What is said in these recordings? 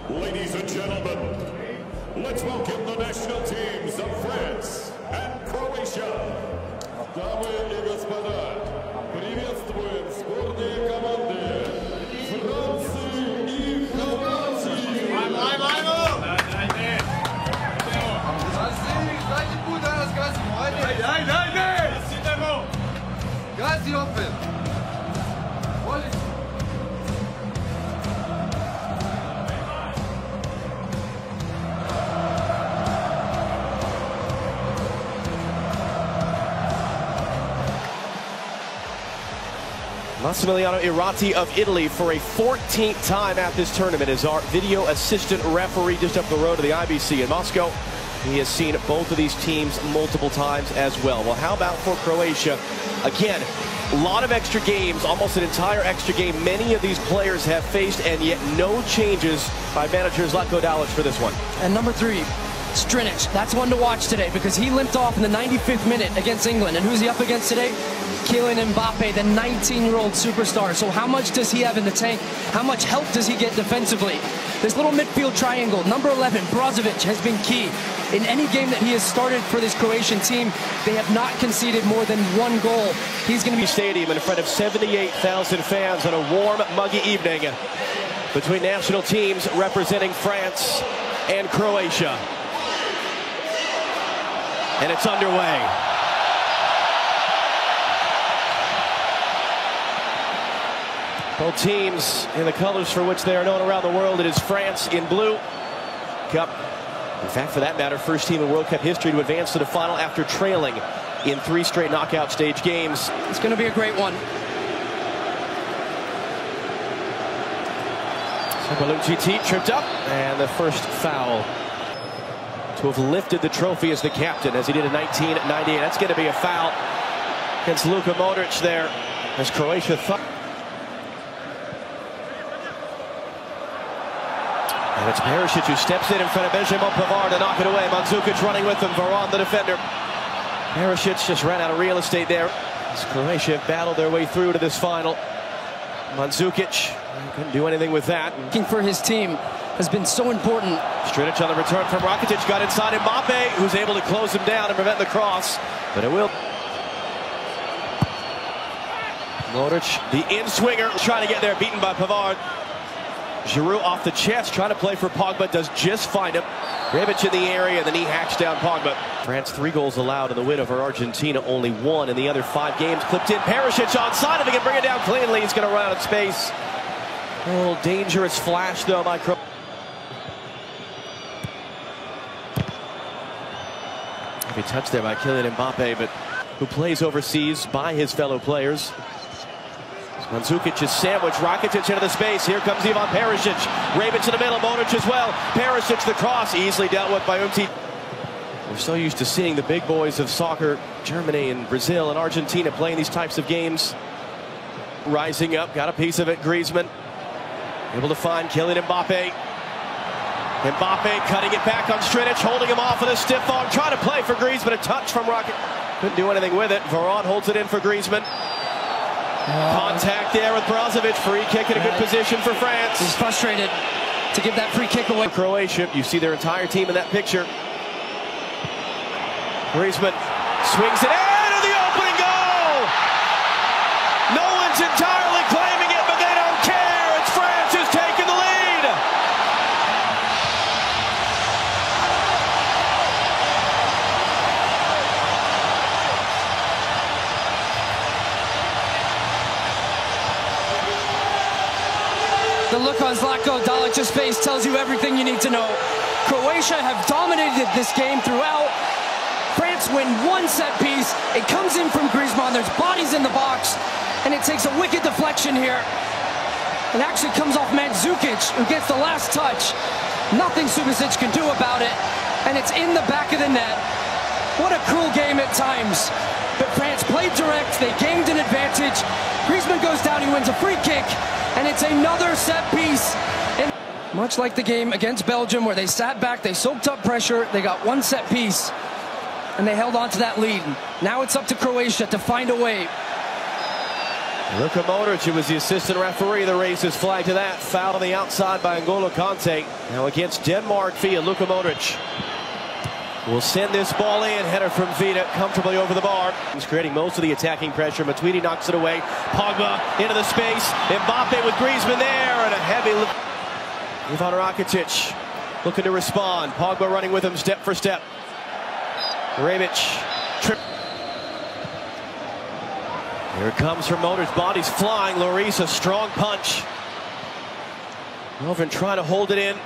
Ladies and gentlemen, let's welcome the national teams of France and Croatia. Дамы и господа, приветствуем сборные команды Франции и Хорватии. Massimiliano Irati of Italy for a 14th time at this tournament is our video assistant referee just up the road to the IBC in Moscow. He has seen both of these teams multiple times as well. Well, how about for Croatia? Again, a lot of extra games, almost an entire extra game. Many of these players have faced, and yet no changes by manager Zlatko Dalic for this one. And number 3, Strinic. That's one to watch today because he limped off in the 95th minute against England. And who's he up against today? Kylian Mbappé, the 19-year-old superstar. So how much does he have in the tank? How much help does he get defensively? This little midfield triangle, number 11, Brozovic, has been key. In any game that he has started for this Croatian team, they have not conceded more than 1 goal. He's going to be stadium in front of 78,000 fans on a warm, muggy evening between national teams representing France and Croatia. And it's underway. Both teams in the colors for which they are known around the world. It is France in blue. Cup. In fact, for that matter, first team in World Cup history to advance to the final after trailing in 3 straight knockout stage games. It's going to be a great one. So Modrić'S tripped up, and the first foul to have lifted the trophy as the captain, as he did in 1998. That's going to be a foul against Luka Modrić there, as Croatia thought. And it's Perisic who steps in front of Benjamin Pavard to knock it away. Mandzukic running with him. Varane, the defender. Perisic just ran out of real estate there as Croatia battled their way through to this final. Mandzukic couldn't do anything with that. Looking for his team has been so important. Strinic on the return from Rakitic, got inside Mbappé, who's able to close him down and prevent the cross. But it will. Modric, the in-swinger, trying to get there, beaten by Pavard. Giroud off the chest, trying to play for Pogba, does just find him. Rebic in the area, and then he hacks down Pogba. France 3 goals allowed in the win over Argentina, only 1 in the other 5 games. Clipped in, Perisic onside, if he can bring it down cleanly, he's going to run out of space. A little dangerous flash, though, by Croatia. Be touched there by Kylian Mbappé, but who plays overseas by his fellow players. Mandzukic is sandwiched, Rakitic into the space. Here comes Ivan Perisic. Rebic in the middle, Modric as well. Perisic the cross, easily dealt with by Umtiti. We're so used to seeing the big boys of soccer, Germany and Brazil and Argentina, playing these types of games. Rising up, got a piece of it, Griezmann. Able to find Kylian Mbappé. Mbappé cutting it back on Strinic, holding him off with a stiff arm, trying to play for Griezmann. A touch from Rocket. Couldn't do anything with it. Varane holds it in for Griezmann. Contact there with Brozovic. Free kick in a good position for France. He's frustrated to give that free kick away. Croatia, you see their entire team in that picture. Griezmann swings it into the opening goal. No one's entirely claiming it, but they don't care. It's France who's taking the lead. The look on Zlatko Dalic's face tells you everything you need to know. Croatia have dominated this game throughout. France win 1 set piece. It comes in from Griezmann. There's bodies in the box. And it takes a wicked deflection here. It actually comes off Mandzukic, who gets the last touch. Nothing Subasic can do about it. And it's in the back of the net. What a cruel game at times. But France played direct. They gained an advantage. Griezmann goes down. He wins a free kick. And it's another set piece. And much like the game against Belgium, where they sat back, they soaked up pressure, they got 1 set piece, and they held on to that lead. Now it's up to Croatia to find a way. Luka Modrić, who was the assistant referee, the raises flag to that. Foul on the outside by N'Golo Kanté. Now against Denmark via Luka Modrić. Will send this ball in. Header from Vida comfortably over the bar. He's creating most of the attacking pressure. Matuidi knocks it away. Pogba into the space. Mbappé with Griezmann there. And a heavy lift. Ivan Rakitic looking to respond. Pogba running with him step for step. Rebic. Trip. Here it comes from Modrić. Body's flying. Lloris, a strong punch. Lovren trying to hold it in.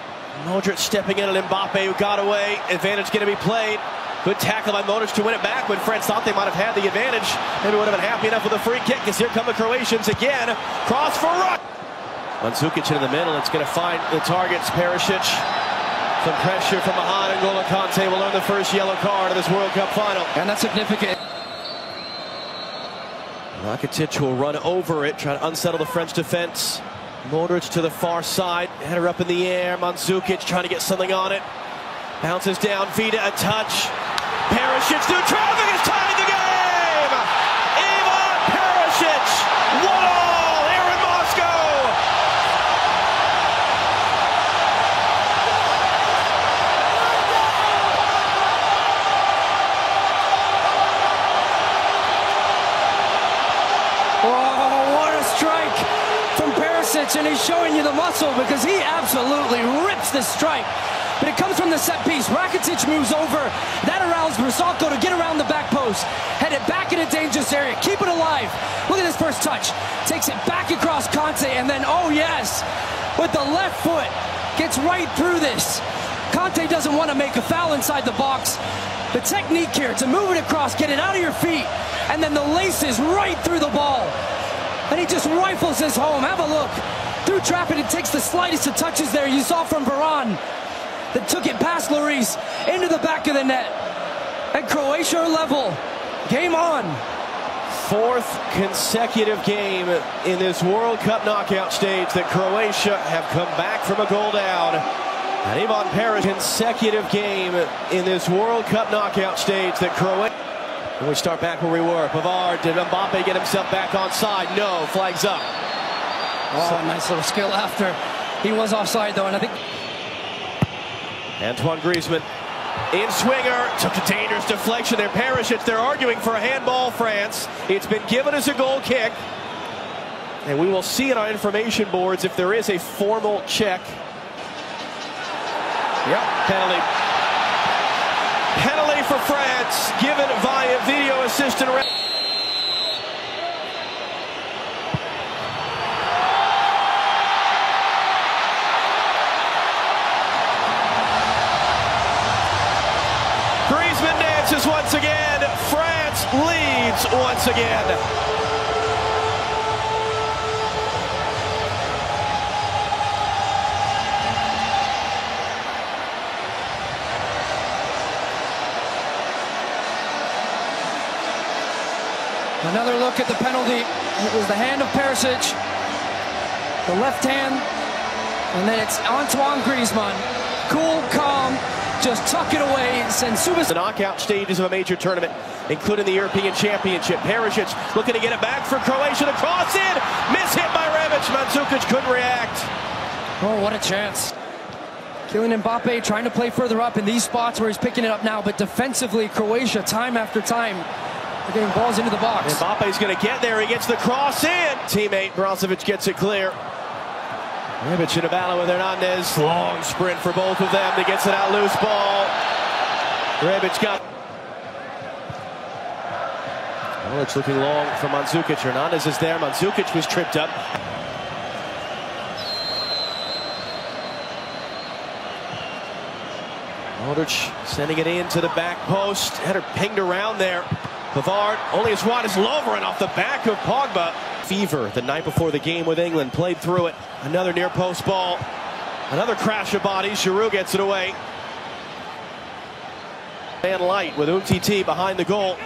Modrić stepping in on Mbappé, who got away. Advantage going to be played. Good tackle by Modrić to win it back when France thought they might have had the advantage. Maybe would have been happy enough with a free kick, as here come the Croatians again. Cross for Rock. Mandzukic in the middle. It's going to find the targets. Perisic. Some pressure from behind. N'Golo Kanté will earn the first yellow card of this World Cup final. And that's significant. Rakitic will run over it, try to unsettle the French defense. Modrić to the far side, header up in the air. Mandzukic trying to get something on it. Bounces down, Vida a touch. Perisic through traffic, is tying the game! Ivan Perisic, 1-1 here in Moscow! Oh, what a strike from Perisic, and he's showing you the muscle because he absolutely rips this strike. But it comes from the set piece. Rakitic moves over. That allows Brassalko to get around the back post. Head it back in a dangerous area. Keep it alive. Look at this first touch. Takes it back across Kanté, and then, oh yes, with the left foot, gets right through this. Kanté doesn't want to make a foul inside the box. The technique here to move it across, get it out of your feet, and then the laces right through the ball. And he just rifles this home. Have a look. Through traffic, it takes the slightest of touches there. You saw from Varane that took it past Lloris into the back of the net. And Croatia are level. Game on. Fourth consecutive game in this World Cup knockout stage that Croatia have come back from a goal down. And Ivan Perisic, consecutive game in this World Cup knockout stage that Croatia. And we start back where we were. Pavard, did Mbappé get himself back onside? No, flags up. Oh, nice little skill after. He was offside though, and I think Antoine Griezmann in swinger, took a dangerous deflection there. Perisic, they're arguing for a handball, France. It's been given as a goal kick. And we will see in our information boards if there is a formal check. Yep, penalty. Penalty for France, given via video assistant. Griezmann dances once again. France leads once again. another look at the penalty. It was the hand of Perisic, the left hand, and then it's Antoine Griezmann. Cool, calm, just tuck it away, send Subas. The knockout stages of a major tournament, including the European Championship. Perisic looking to get it back for Croatia to cross in. Miss hit by Rebic. Mandzukic couldn't react. Oh, what a chance. Kylian Mbappé trying to play further up in these spots where he's picking it up now, but defensively, Croatia, time after time, they're getting balls into the box. Mbappe's going to get there. He gets the cross in. Teammate Brozovic gets it clear. Rebic in a battle with Hernandez. Long sprint for both of them. He gets it out, loose ball. Rebic got. Well, it's looking long for Mandzukic. Hernandez is there. Mandzukic was tripped up. Modrić sending it into the back post. Header pinged around there. Pavard only as wide as Lovren off the back of Pogba. Fever the night before the game with England. Played through it. Another near post ball. Another crash of bodies. Giroud gets it away. Man light with Umtiti behind the goal.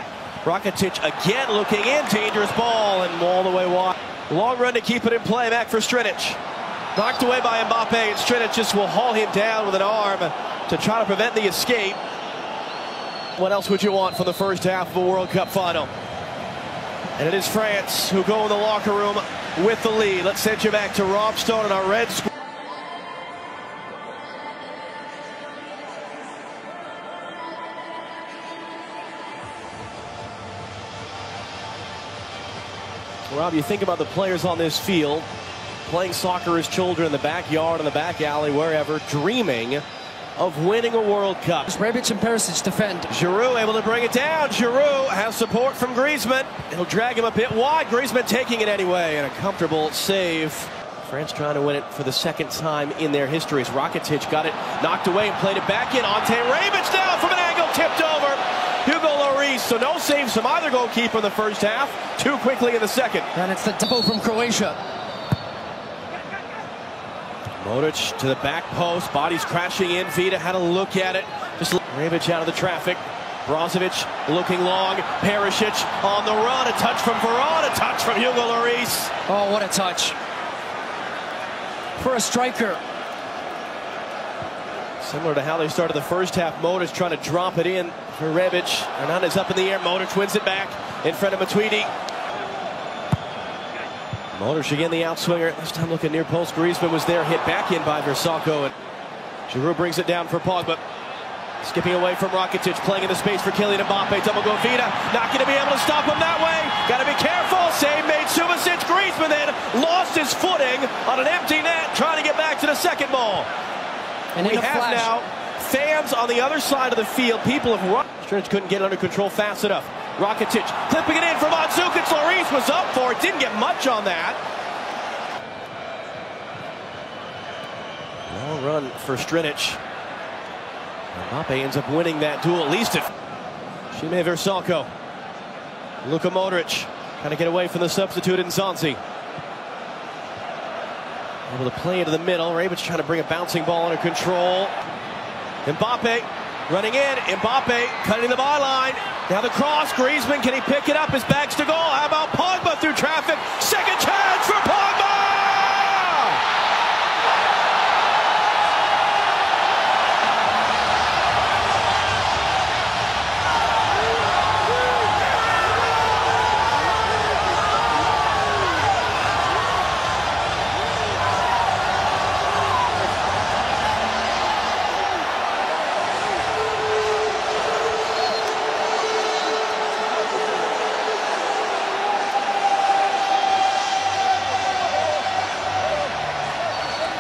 Rakitic again looking in. Dangerous ball and all the way wide. Long run to keep it in play. Back for Strinic. Knocked away by Mbappé, and Strinic just will haul him down with an arm to try to prevent the escape. What else would you want from the first half of a World Cup final? And it is France who go in the locker room with the lead. Let's send you back to Rob Stone and our Reds. Rob, you think about the players on this field, playing soccer as children in the backyard, in the back alley, wherever, dreaming of winning a World Cup. Rebic and Perisic defend. Giroud able to bring it down. Giroud has support from Griezmann. It'll drag him a bit wide. Griezmann taking it anyway, and a comfortable save. France trying to win it for the second time in their histories. Rakitic got it knocked away and played it back in. Ante Rebic now from an angle, tipped over. Hugo Lloris, so no saves from either goalkeeper in the first half. Too quickly in the second. And it's the double from Croatia. Modrić to the back post, bodies crashing in. Vida had a look at it. Just Rebic out of the traffic. Brozovic looking long. Perisic on the run. A touch from Varane. A touch from Hugo Lloris. Oh, what a touch. For a striker. Similar to how they started the first half. Modrić trying to drop it in for Rebic. Hernandez up in the air. Modrić wins it back in front of Matuidi. Modrić again the outswinger. This time looking near post. Griezmann was there, hit back in by Versalco. And Giroud brings it down for Pogba. Skipping away from Rakitic, playing in the space for Kylian Mbappé. Double go Vida. Not going to be able to stop him that way. Got to be careful. Save made Subasic. Griezmann then lost his footing on an empty net, trying to get back to the second ball. And we have now fans on the other side of the field. People have run. Sturridge couldn't get it under control fast enough. Rakitic clipping it in for Mandzukic. Lloris was up for it. Didn't get much on that. Long run for Strinic. Mbappé ends up winning that duel, at least if Shime Versalco. Luka Modrić trying to get away from the substitute in Zanzi. Able to play into the middle. Rebic trying to bring a bouncing ball under control. Mbappé running in. Mbappé cutting the byline. Now the cross. Griezmann, can he pick it up? His back's to goal. How about Pogba through traffic? Second chance for Pogba!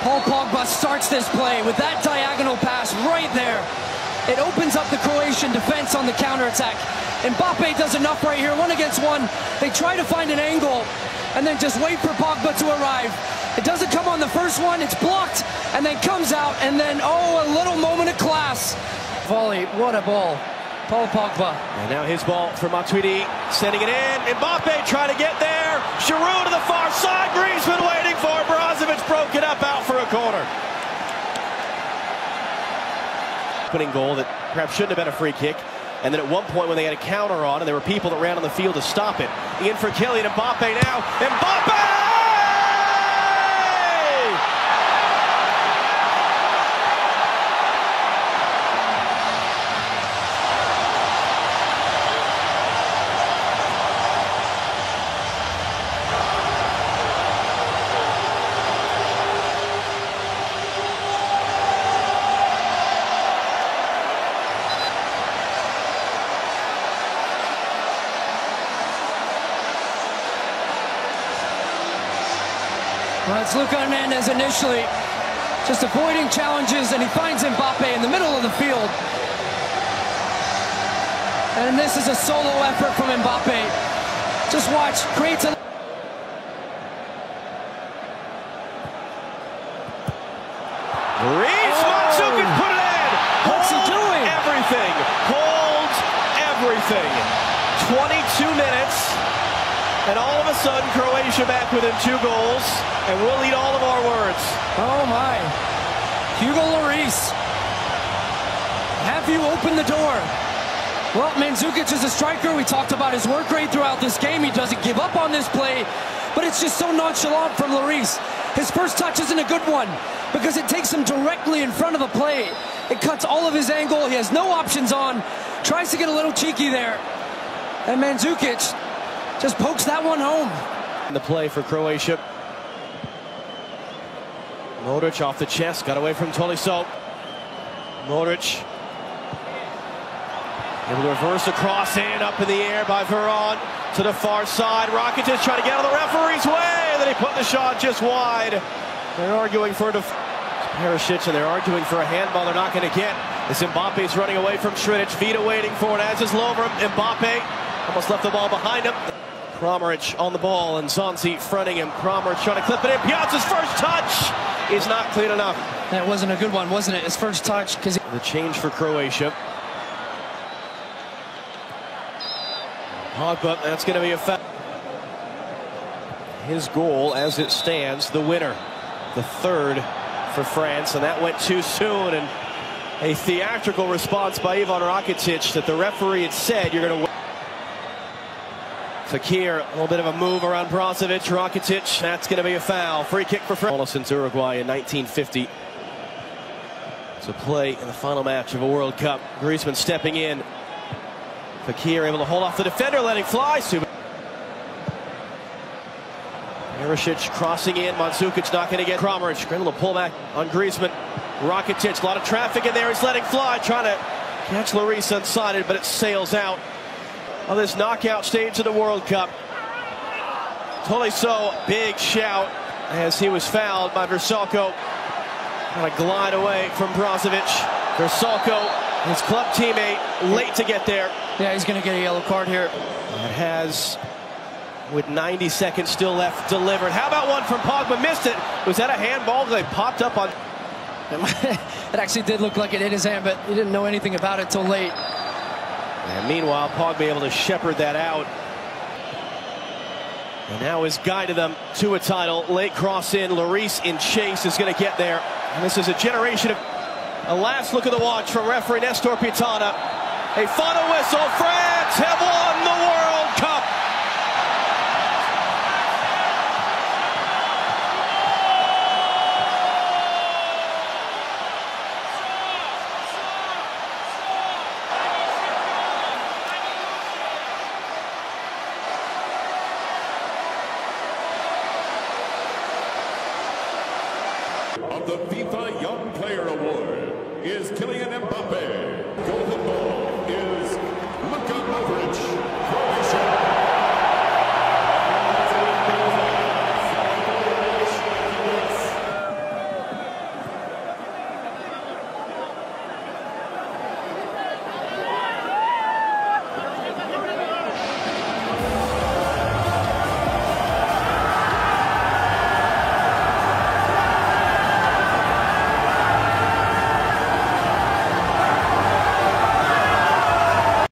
Paul Pogba starts this play with that diagonal pass right there. It opens up the Croatian defense on the counterattack. Mbappé does enough right here, 1 against 1. They try to find an angle and then just wait for Pogba to arrive. It doesn't come on the first one, it's blocked, and then comes out, and then, oh, a little moment of class. Volley, what a ball. Paul Pogba. And now his ball for Matuidi, sending it in. Mbappé trying to get there. Giroud to the far side. Griezmann waiting for it. Brozovic broke it up out for a corner. Opening goal that perhaps shouldn't have been a free kick. And then at one point when they had a counter on and there were people that ran on the field to stop it. In for Kylian Mbappé now. Mbappé! Well, it's Luka Hernandez initially just avoiding challenges, and he finds Mbappé in the middle of the field. And this is a solo effort from Mbappé. Just watch, creates a... Mandzukic put it in! What's he doing? Everything. Holds everything. 22 minutes. And all of a sudden, Croatia back within 2 goals, and we'll eat all of our words. Oh my. Hugo Lloris. Have you opened the door? Well, Mandzukic is a striker. We talked about his work rate throughout this game. He doesn't give up on this play, but it's just so nonchalant from Lloris. His first touch isn't a good one because it takes him directly in front of the play. It cuts all of his angle. He has no options on. Tries to get a little cheeky there. And Mandzukic just pokes that one home. The play for Croatia. Modrić off the chest, got away from Tolisso. Modrić able to reverse the cross in, up in the air by Varane to the far side. Rakitic trying to get out of the referee's way, and then he put the shot just wide. They're arguing for Perisic, and they're arguing for a handball they're not going to get. As Mbappe's running away from Šrinić, Vida waiting for it, as is Lovren. Mbappé almost left the ball behind him. Kramaric on the ball, and Zonzi fronting him. Kramaric trying to clip it in. Piazza's first touch is not clean enough. That wasn't a good one, wasn't it? His first touch. Because the change for Croatia. Pogba, that's going to be a foul. His goal, as it stands, the winner. The third for France, and that went too soon. And a theatrical response by Ivan Rakitic that the referee had said, you're going to win. Fekir, a little bit of a move around Brozovic. Rakitic, that's going to be a foul. Free kick for France. Since Uruguay in 1950. To play in the final match of a World Cup. Griezmann stepping in. Fekir able to hold off the defender, letting fly. Perisic crossing in. Mandzukic not going to get Kramaric. Grindel to pull back on Griezmann. Rakitic, a lot of traffic in there. He's letting fly, trying to catch Lloris unsighted, but it sails out on this knockout stage of the World Cup. Tolisso, big shout as he was fouled by Vrsaljko. Trying to glide away from Brozovic. Vrsaljko, his club teammate, late to get there. yeah, he's going to get a yellow card here. That has, with 90 seconds still left, delivered. How about one from Pogba? Missed it. Was that a handball? They popped up on. It actually did look like it hit his hand, but he didn't know anything about it till late. And meanwhile, Pogba able to shepherd that out. And now has guided them to a title. Late cross in. Lloris in chase is going to get there. And this is a generation of. A last look at the watch from referee Nestor Pitana. A final whistle. France have won the World Cup. Of the FIFA Young Player Award is Kylian Mbappé.